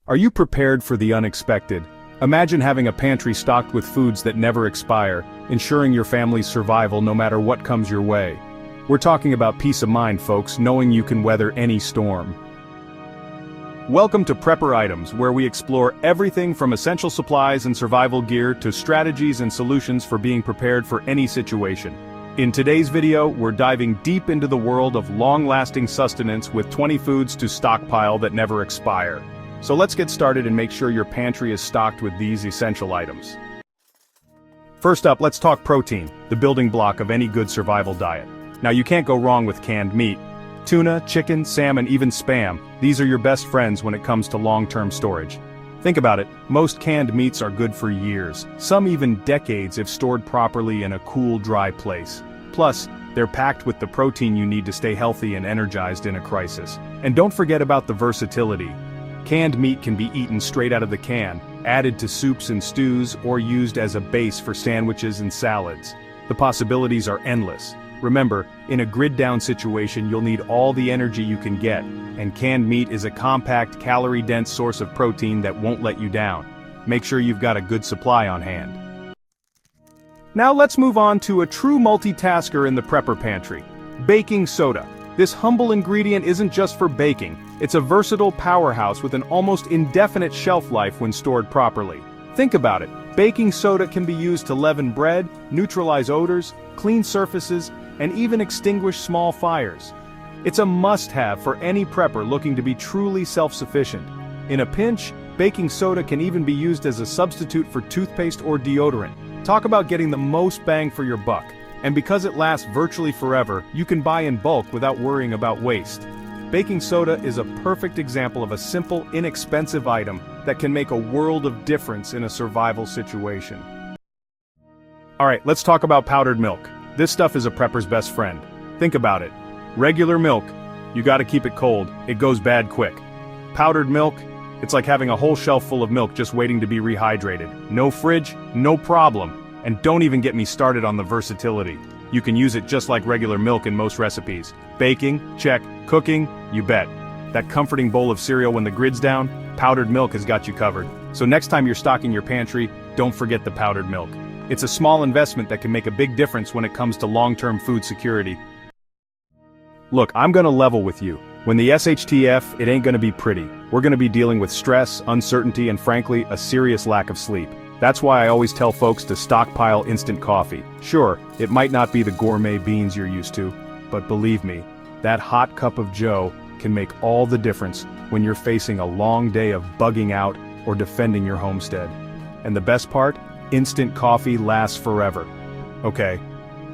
Are you prepared for the unexpected? Imagine having a pantry stocked with foods that never expire, ensuring your family's survival no matter what comes your way. We're talking about peace of mind, folks, knowing you can weather any storm. Welcome to Prepper Items, where we explore everything from essential supplies and survival gear to strategies and solutions for being prepared for any situation. In today's video, we're diving deep into the world of long-lasting sustenance with 20 foods to stockpile that never expire. So let's get started and make sure your pantry is stocked with these essential items. First up, let's talk protein, the building block of any good survival diet. Now you can't go wrong with canned meat. Tuna, chicken, salmon, even Spam, these are your best friends when it comes to long-term storage. Think about it, most canned meats are good for years, some even decades if stored properly in a cool, dry place. Plus, they're packed with the protein you need to stay healthy and energized in a crisis. And don't forget about the versatility. Canned meat can be eaten straight out of the can, added to soups and stews, or used as a base for sandwiches and salads. The possibilities are endless. Remember, in a grid-down situation you'll need all the energy you can get, and canned meat is a compact, calorie-dense source of protein that won't let you down. Make sure you've got a good supply on hand. Now let's move on to a true multitasker in the prepper pantry: baking soda. This humble ingredient isn't just for baking, it's a versatile powerhouse with an almost indefinite shelf life when stored properly. Think about it, baking soda can be used to leaven bread, neutralize odors, clean surfaces, and even extinguish small fires. It's a must-have for any prepper looking to be truly self-sufficient. In a pinch, baking soda can even be used as a substitute for toothpaste or deodorant. Talk about getting the most bang for your buck. And because it lasts virtually forever, you can buy in bulk without worrying about waste. Baking soda is a perfect example of a simple, inexpensive item that can make a world of difference in a survival situation. Alright, let's talk about powdered milk. This stuff is a prepper's best friend. Think about it. Regular milk, you gotta keep it cold, it goes bad quick. Powdered milk, it's like having a whole shelf full of milk just waiting to be rehydrated. No fridge, no problem. And don't even get me started on the versatility. You can use it just like regular milk in most recipes. Baking, check. Cooking, you bet. That comforting bowl of cereal when the grid's down, powdered milk has got you covered. So next time you're stocking your pantry, don't forget the powdered milk. It's a small investment that can make a big difference when it comes to long-term food security. Look, I'm gonna level with you. When the SHTF, it ain't gonna be pretty. We're gonna be dealing with stress, uncertainty, and frankly, a serious lack of sleep. That's why I always tell folks to stockpile instant coffee. Sure, it might not be the gourmet beans you're used to, but believe me, that hot cup of joe can make all the difference when you're facing a long day of bugging out or defending your homestead. And the best part? Instant coffee lasts forever. Okay,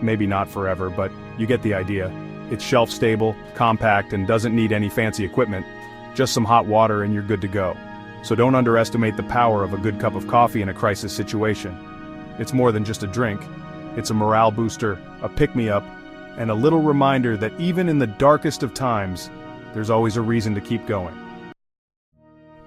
maybe not forever, but you get the idea. It's shelf-stable, compact, and doesn't need any fancy equipment. Just some hot water and you're good to go. So don't underestimate the power of a good cup of coffee in a crisis situation. It's more than just a drink. It's a morale booster, a pick-me-up, and a little reminder that even in the darkest of times, there's always a reason to keep going.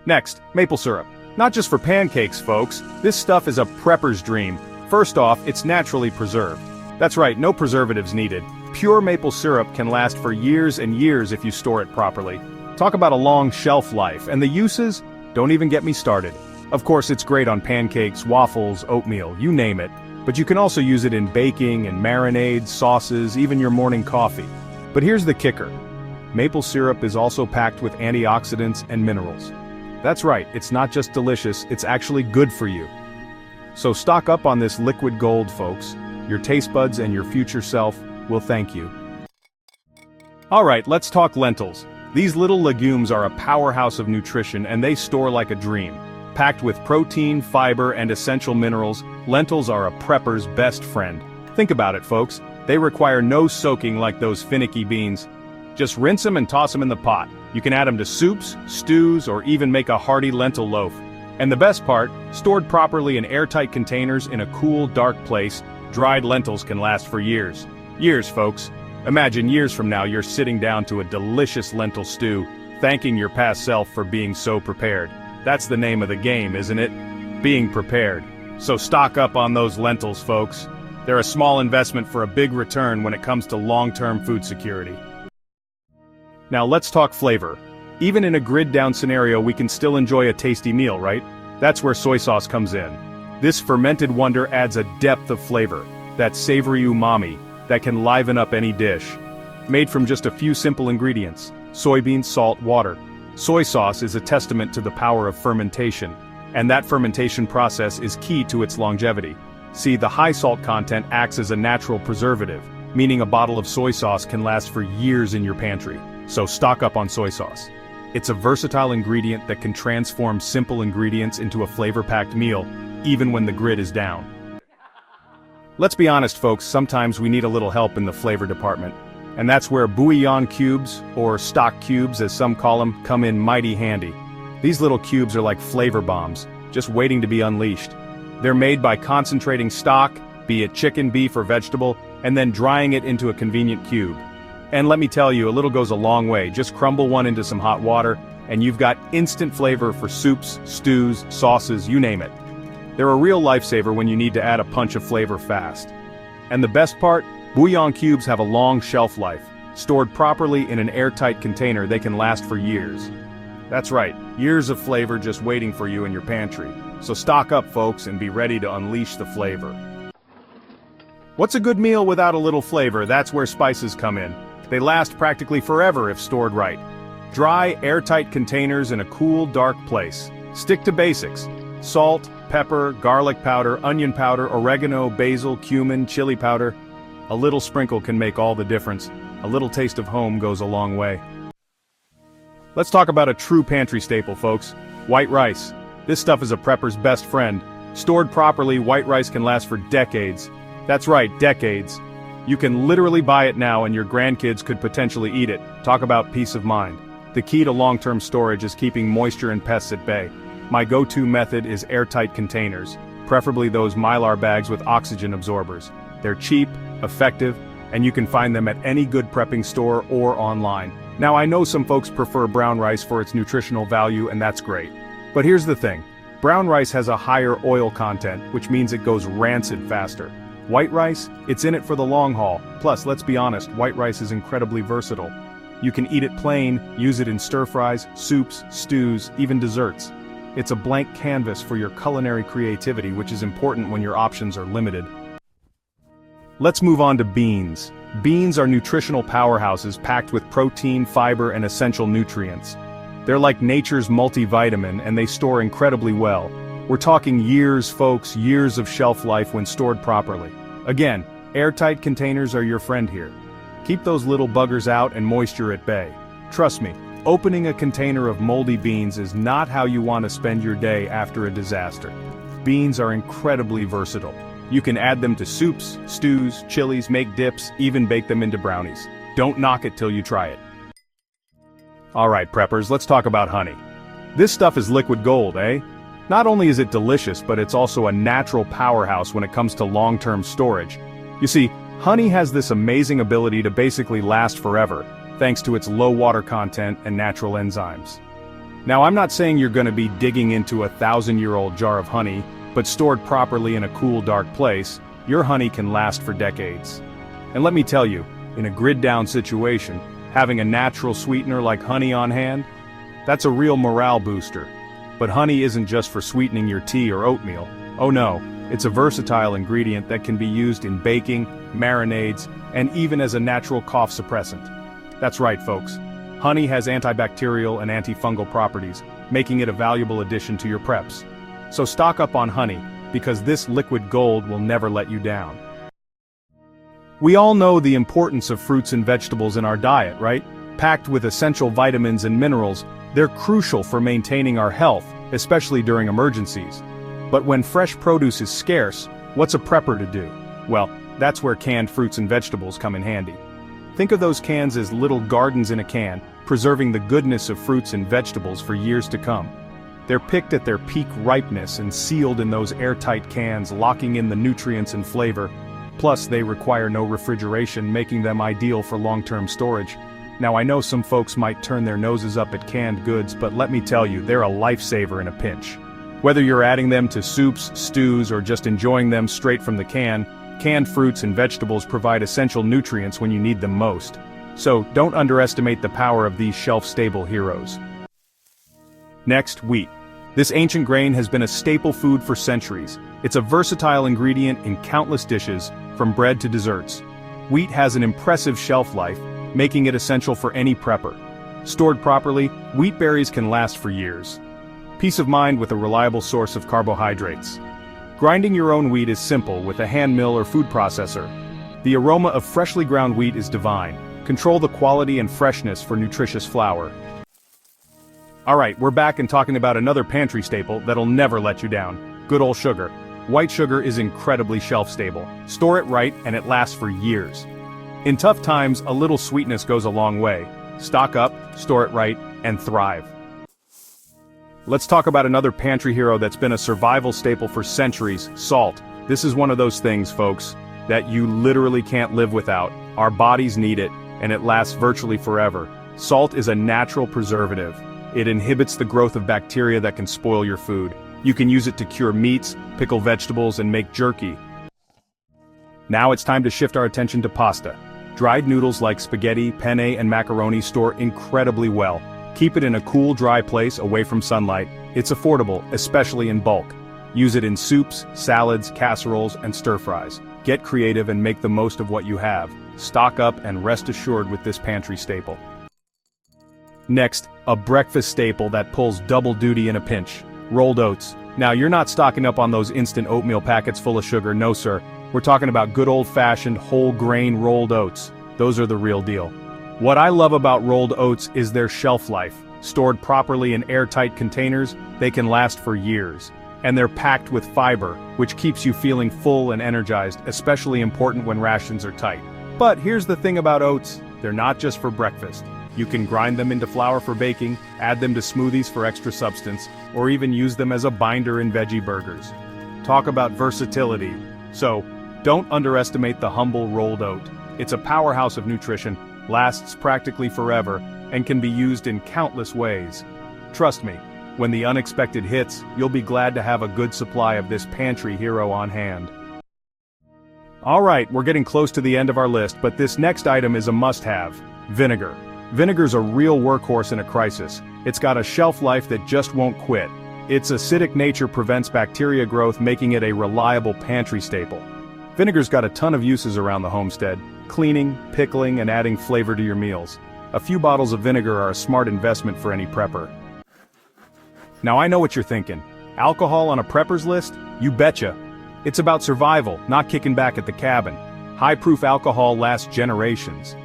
Next, maple syrup. Not just for pancakes, folks. This stuff is a prepper's dream. First off, it's naturally preserved. That's right, no preservatives needed. Pure maple syrup can last for years and years if you store it properly. Talk about a long shelf life, and the uses? Don't even get me started. Of course, it's great on pancakes, waffles, oatmeal, you name it. But you can also use it in baking and marinades, sauces, even your morning coffee. But here's the kicker. Maple syrup is also packed with antioxidants and minerals. That's right, it's not just delicious, it's actually good for you. So stock up on this liquid gold, folks. Your taste buds and your future self will thank you. Alright, let's talk lentils. These little legumes are a powerhouse of nutrition and they store like a dream. Packed with protein, fiber, and essential minerals, lentils are a prepper's best friend. Think about it, folks. They require no soaking like those finicky beans. Just rinse them and toss them in the pot. You can add them to soups, stews, or even make a hearty lentil loaf. And the best part, stored properly in airtight containers in a cool, dark place, dried lentils can last for years. Years, folks. Imagine years from now you're sitting down to a delicious lentil stew, thanking your past self for being so prepared. That's the name of the game, isn't it? Being prepared. So stock up on those lentils, folks. They're a small investment for a big return when it comes to long-term food security. Now let's talk flavor. Even in a grid-down scenario, we can still enjoy a tasty meal, right? That's where soy sauce comes in. This fermented wonder adds a depth of flavor, that savory umami, that can liven up any dish. Made from just a few simple ingredients: soybeans, salt, water. Soy sauce is a testament to the power of fermentation, and that fermentation process is key to its longevity. See, the high salt content acts as a natural preservative, meaning a bottle of soy sauce can last for years in your pantry. So stock up on soy sauce. It's a versatile ingredient that can transform simple ingredients into a flavor-packed meal, even when the grid is down. Let's be honest, folks, sometimes we need a little help in the flavor department. And that's where Bouillon cubes, or stock cubes as some call them, come in mighty handy. These little cubes are like flavor bombs, just waiting to be unleashed. They're made by concentrating stock, be it chicken, beef, or vegetable, and then drying it into a convenient cube. And let me tell you, a little goes a long way. Just crumble one into some hot water, and you've got instant flavor for soups, stews, sauces, you name it. They're a real lifesaver when you need to add a punch of flavor fast. And the best part? Bouillon cubes have a long shelf life. Stored properly in an airtight container, they can last for years. That's right, years of flavor just waiting for you in your pantry. So stock up, folks, and be ready to unleash the flavor. What's a good meal without a little flavor? That's where spices come in. They last practically forever if stored right. Dry, airtight containers in a cool, dark place. Stick to basics: salt, pepper, garlic powder, onion powder, oregano, basil, cumin, chili powder. A little sprinkle can make all the difference. A little taste of home goes a long way. Let's talk about a true pantry staple, folks. White rice. This stuff is a prepper's best friend. Stored properly, white rice can last for decades. That's right, decades. You can literally buy it now and your grandkids could potentially eat it. Talk about peace of mind. The key to long-term storage is keeping moisture and pests at bay. My go-to method is airtight containers, preferably those Mylar bags with oxygen absorbers. They're cheap, effective, and you can find them at any good prepping store or online. Now, I know some folks prefer brown rice for its nutritional value, and that's great. But here's the thing. Brown rice has a higher oil content, which means it goes rancid faster. White rice, it's in it for the long haul. Plus, let's be honest, white rice is incredibly versatile. You can eat it plain, use it in stir-fries, soups, stews, even desserts. It's a blank canvas for your culinary creativity, which is important when your options are limited. Let's move on to beans. Beans are nutritional powerhouses packed with protein, fiber, and essential nutrients. They're like nature's multivitamin, and they store incredibly well. We're talking years, folks, years of shelf life when stored properly. Again, airtight containers are your friend here. Keep those little buggers out and moisture at bay. Trust me, opening a container of moldy beans is not how you want to spend your day after a disaster. Beans are incredibly versatile. You can add them to soups, stews, chilies, make dips, even bake them into brownies. Don't knock it till you try it. Alright, preppers, let's talk about honey. This stuff is liquid gold, eh? Not only is it delicious, but it's also a natural powerhouse when it comes to long-term storage. You see, honey has this amazing ability to basically last forever, thanks to its low water content and natural enzymes. Now, I'm not saying you're going to be digging into a 1,000-year-old jar of honey, but stored properly in a cool, dark place, your honey can last for decades. And let me tell you, in a grid-down situation, having a natural sweetener like honey on hand, that's a real morale booster. But honey isn't just for sweetening your tea or oatmeal. Oh no, it's a versatile ingredient that can be used in baking, marinades, and even as a natural cough suppressant. That's right, folks. Honey has antibacterial and antifungal properties, making it a valuable addition to your preps. So stock up on honey, because this liquid gold will never let you down. We all know the importance of fruits and vegetables in our diet, right? Packed with essential vitamins and minerals, they're crucial for maintaining our health, especially during emergencies. But when fresh produce is scarce, what's a prepper to do? Well, that's where canned fruits and vegetables come in handy. Think of those cans as little gardens in a can, preserving the goodness of fruits and vegetables for years to come. They're picked at their peak ripeness and sealed in those airtight cans, locking in the nutrients and flavor. Plus, they require no refrigeration, making them ideal for long-term storage. Now, I know some folks might turn their noses up at canned goods, but let me tell you, they're a lifesaver in a pinch. Whether you're adding them to soups, stews, or just enjoying them straight from the can, canned fruits and vegetables provide essential nutrients when you need them most. So, don't underestimate the power of these shelf-stable heroes. Next, wheat. This ancient grain has been a staple food for centuries. It's a versatile ingredient in countless dishes, from bread to desserts. Wheat has an impressive shelf life, making it essential for any prepper. Stored properly, wheat berries can last for years. Peace of mind with a reliable source of carbohydrates. Grinding your own wheat is simple with a hand mill or food processor. The aroma of freshly ground wheat is divine. Control the quality and freshness for nutritious flour. Alright, we're back and talking about another pantry staple that'll never let you down. Good old sugar. White sugar is incredibly shelf-stable. Store it right and it lasts for years. In tough times, a little sweetness goes a long way. Stock up, store it right, and thrive. Let's talk about another pantry hero that's been a survival staple for centuries, salt. This is one of those things, folks, that you literally can't live without. Our bodies need it, and it lasts virtually forever. Salt is a natural preservative. It inhibits the growth of bacteria that can spoil your food. You can use it to cure meats, pickle vegetables, and make jerky. Now it's time to shift our attention to pasta. Dried noodles like spaghetti, penne, and macaroni store incredibly well. Keep it in a cool, dry place away from sunlight. It's affordable, especially in bulk. Use it in soups, salads, casseroles, and stir-fries. Get creative and make the most of what you have. Stock up and rest assured with this pantry staple. Next, a breakfast staple that pulls double duty in a pinch. Rolled oats. Now you're not stocking up on those instant oatmeal packets full of sugar, no sir. We're talking about good old-fashioned whole grain rolled oats. Those are the real deal. What I love about rolled oats is their shelf life. Stored properly in airtight containers, they can last for years. And they're packed with fiber, which keeps you feeling full and energized, especially important when rations are tight. But here's the thing about oats, they're not just for breakfast. You can grind them into flour for baking, add them to smoothies for extra substance, or even use them as a binder in veggie burgers. Talk about versatility. So, don't underestimate the humble rolled oat. It's a powerhouse of nutrition, lasts practically forever, and can be used in countless ways. Trust me, when the unexpected hits, you'll be glad to have a good supply of this pantry hero on hand. Alright, we're getting close to the end of our list, but this next item is a must-have: vinegar. Vinegar's a real workhorse in a crisis. It's got a shelf life that just won't quit. Its acidic nature prevents bacteria growth, making it a reliable pantry staple. Vinegar's got a ton of uses around the homestead: cleaning, pickling, and adding flavor to your meals. A few bottles of vinegar are a smart investment for any prepper. Now I know what you're thinking. Alcohol on a prepper's list? You betcha. It's about survival, not kicking back at the cabin. High-proof alcohol lasts generations.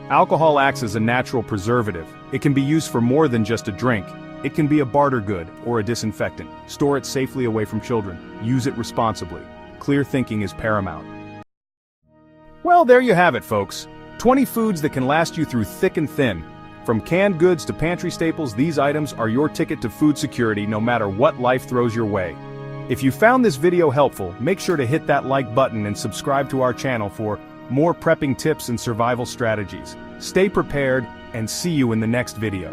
Alcohol acts as a natural preservative. It can be used for more than just a drink. It can be a barter good or a disinfectant. Store it safely away from children. Use it responsibly. Clear thinking is paramount. Well, there you have it, folks. 20 foods that can last you through thick and thin. From canned goods to pantry staples, these items are your ticket to food security no matter what life throws your way. If you found this video helpful, make sure to hit that like button and subscribe to our channel for more prepping tips and survival strategies. Stay prepared, and see you in the next video.